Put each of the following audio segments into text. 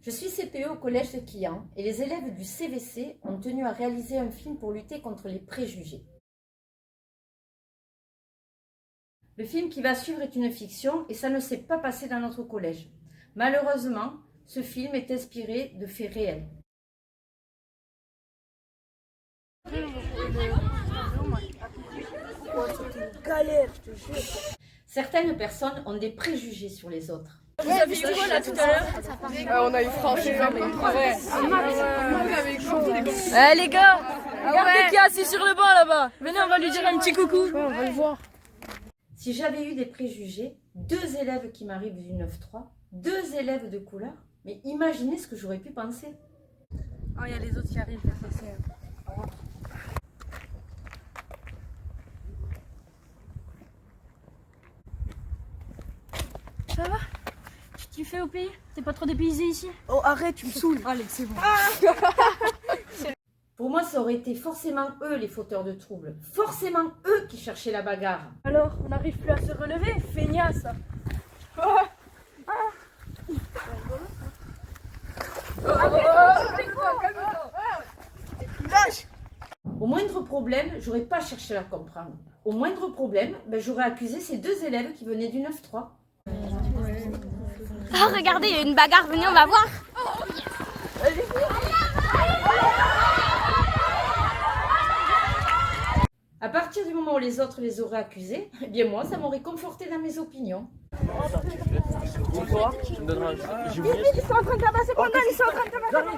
Je suis CPE au collège de Quillan et les élèves du CVC ont tenu à réaliser un film pour lutter contre les préjugés. Le film qui va suivre est une fiction et ça ne s'est pas passé dans notre collège. Malheureusement, ce film est inspiré de faits réels. Certaines personnes ont des préjugés sur les autres. Vous avez eu quoi là tout à l'heure? On a eu franchi. Les gars, regardez qui est assis sur le banc là-bas. Venez, on va lui dire un petit coucou. On va le voir. Si j'avais eu des préjugés, 2 élèves qui m'arrivent du 9-3, 2 élèves de couleur, mais imaginez ce que j'aurais pu penser. Oh, il y a les autres qui arrivent. Ça va? Tu fais au pays? T'es pas trop dépaysé ici? Oh, arrête, tu me saoules. Allez, c'est bon. Pour moi, ça aurait été forcément eux les fauteurs de troubles. Forcément eux qui cherchaient la bagarre. Alors, on n'arrive plus à se relever? Feignasse. Au moindre problème, j'aurais pas cherché à comprendre. Au moindre problème, j'aurais accusé ces 2 élèves qui venaient du 9-3. Oh, regardez, il y a une bagarre, venez, on va voir. À partir du moment où les autres les auraient accusés, eh bien moi, ça m'aurait conforté dans mes opinions. Bonsoir, tu me donneras un jus. Ils sont en train de tabasser Brandon, ils sont en train de tabasser Brandon.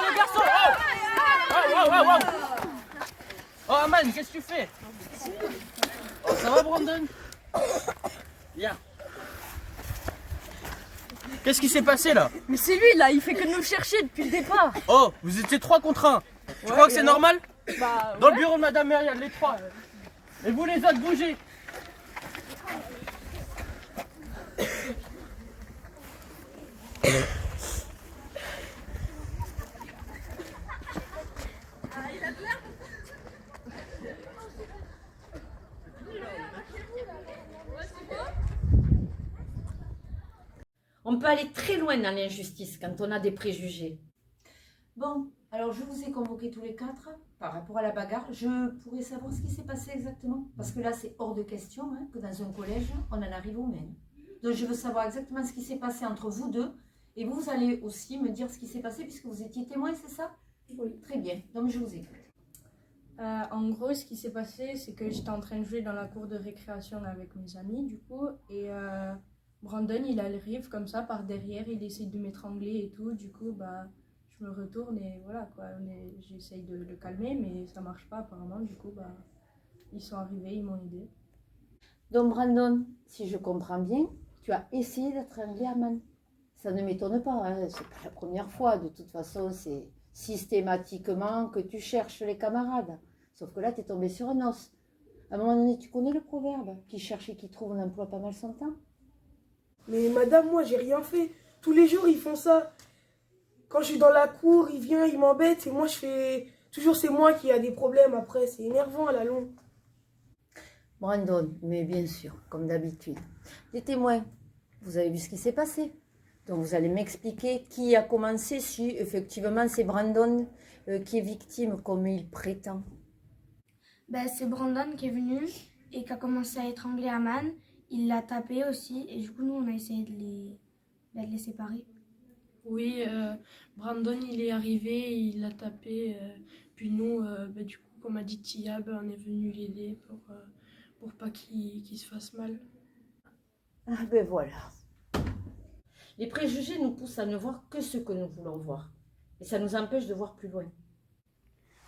Le garçon. Oh, Aman, qu'est-ce que tu fais? Oh, ça va, Brandon? Viens. Qu'est-ce qui s'est passé là? Mais c'est lui là, il fait que nous chercher depuis le départ. Oh, vous étiez 3 contre 1. Tu crois que c'est normal? Bah, Dans le bureau de Madame Myriam, les 3. Et vous les autres, bougez. On peut aller très loin dans l'injustice quand on a des préjugés. Bon, alors je vous ai convoqués tous les 4 par rapport à la bagarre. Je pourrais savoir ce qui s'est passé exactement. Parce que là, c'est hors de question que dans un collège, on en arrive au même. Donc je veux savoir exactement ce qui s'est passé entre vous deux. Et vous allez aussi me dire ce qui s'est passé puisque vous étiez témoin, c'est ça? Oui. Très bien, donc je vous écoute. En gros, ce qui s'est passé, c'est que j'étais en train de jouer dans la cour de récréation avec mes amis, du coup, et Brandon, il arrive comme ça par derrière, il essaye de m'étrangler et tout, du coup, je me retourne et voilà, quoi, j'essaye de le calmer, mais ça marche pas apparemment, du coup, ils sont arrivés, ils m'ont aidé. Donc Brandon, si je comprends bien, tu as essayé d'étrangler Aman. Ça ne m'étonne pas, c'est pas la première fois, de toute façon, c'est systématiquement que tu cherches les camarades. Sauf que là, tu es tombé sur un os. À un moment donné, tu connais le proverbe, qui cherche et qui trouve n'emploie pas mal son temps. Mais madame, moi, j'ai rien fait. Tous les jours, ils font ça. Quand je suis dans la cour, il vient, il m'embête. Et moi, je fais... Toujours, c'est moi qui a des problèmes après. C'est énervant à la longue. Brandon, mais bien sûr, comme d'habitude. Les témoins, vous avez vu ce qui s'est passé. Donc vous allez m'expliquer qui a commencé, si effectivement c'est Brandon qui est victime, comme il prétend. C'est Brandon qui est venu et qui a commencé à étrangler Aman. Il l'a tapé aussi et du coup nous on a essayé de les séparer. Oui, Brandon il est arrivé, il l'a tapé, puis nous, du coup comme a dit Tia, on est venu l'aider pour pas qu'il se fasse mal. Ah voilà. Les préjugés nous poussent à ne voir que ce que nous voulons voir. Et ça nous empêche de voir plus loin.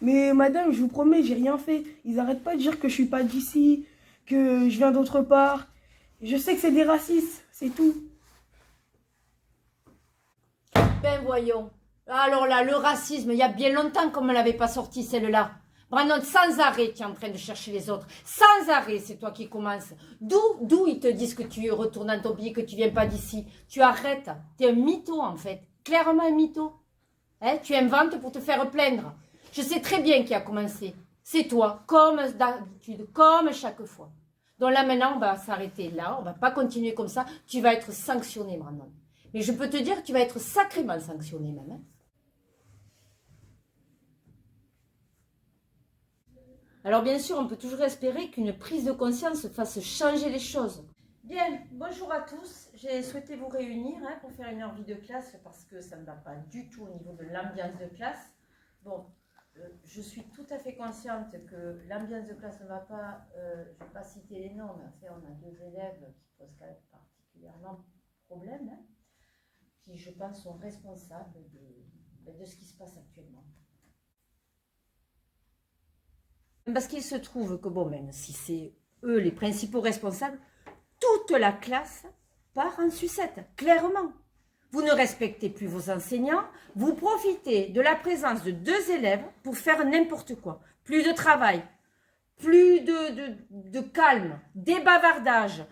Mais madame, je vous promets, j'ai rien fait. Ils arrêtent pas de dire que je suis pas d'ici, que je viens d'autre part. Je sais que c'est des racistes, c'est tout. Voyons. Alors là, le racisme, il y a bien longtemps qu'on ne me l'avait pas sorti celle-là. Brandon, sans arrêt, tu es en train de chercher les autres. Sans arrêt, c'est toi qui commences. D'où ils te disent que tu retournes dans ton pays, que tu viens pas d'ici. Tu arrêtes. Tu es un mytho, en fait. Clairement un mytho. Tu inventes pour te faire plaindre. Je sais très bien qui a commencé. C'est toi, comme d'habitude, comme chaque fois. Donc là maintenant, on va s'arrêter là, on va pas continuer comme ça. Tu vas être sanctionné, Brandon. Mais je peux te dire que tu vas être sacrément sanctionné même. Hein. Alors bien sûr, on peut toujours espérer qu'une prise de conscience fasse changer les choses. Bien, bonjour à tous. J'ai souhaité vous réunir pour faire une envie de classe parce que ça ne va pas du tout au niveau de l'ambiance de classe. Bon, je suis tout à fait consciente que l'ambiance de classe ne va pas, je ne vais pas citer les noms, mais en fait, on a 2 élèves qui posent quand même particulièrement problème, qui je pense sont responsables de ce qui se passe actuellement. Parce qu'il se trouve que, bon, même si c'est eux les principaux responsables, toute la classe part en sucette, clairement. Vous ne respectez plus vos enseignants, vous profitez de la présence de 2 élèves pour faire n'importe quoi. Plus de travail, plus de calme, des bavardages,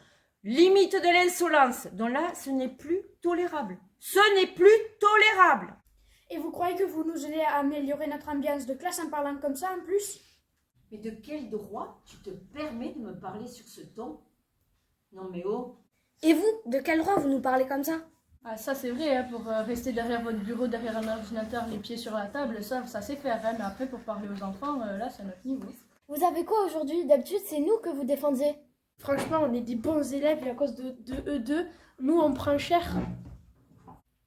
limite de l'insolence. Donc là, ce n'est plus tolérable. Ce n'est plus tolérable. Et vous croyez que vous nous aidez à améliorer notre ambiance de classe en parlant comme ça en plus? Mais de quel droit tu te permets de me parler sur ce ton? Non mais oh. Et vous, de quel droit vous nous parlez comme ça? Ah, ça c'est vrai, hein, pour rester derrière votre bureau, derrière un ordinateur, les pieds sur la table, ça c'est faire. Hein, mais après, pour parler aux enfants, là, c'est notre niveau. Vous avez quoi aujourd'hui? D'habitude, c'est nous que vous défendiez. Franchement, on est des bons élèves et à cause de eux deux, nous, on prend cher.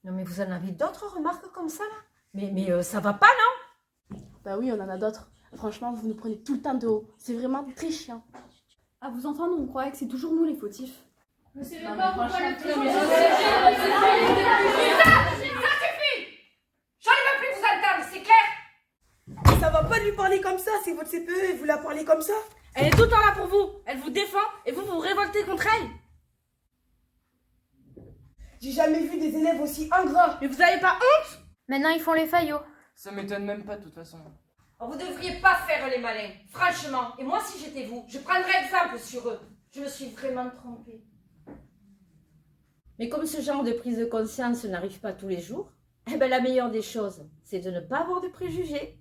Non mais vous en avez d'autres remarques comme ça là? Mais ça va pas, non? Bah oui, on en a d'autres. Franchement, vous nous prenez tout le temps de haut. C'est vraiment très chiant. À vous entendre, on croyait que c'est toujours nous les fautifs. Mais c'est pas pourquoi Ça suffit! J'en ai plus vous entendre, c'est clair? Ça va pas lui parler comme ça, c'est votre CPE et vous la parlez comme ça? Elle est tout le temps là pour vous. Elle vous défend et vous vous révoltez contre elle. J'ai jamais vu des élèves aussi ingrats. Mais vous avez pas honte? Maintenant, ils font les faillots. Ça m'étonne même pas de toute façon. Oh, vous devriez pas faire les malins, franchement. Et moi, si j'étais vous, je prendrais exemple sur eux. Je me suis vraiment trompée. Mais comme ce genre de prise de conscience n'arrive pas tous les jours, eh ben, la meilleure des choses, c'est de ne pas avoir de préjugés.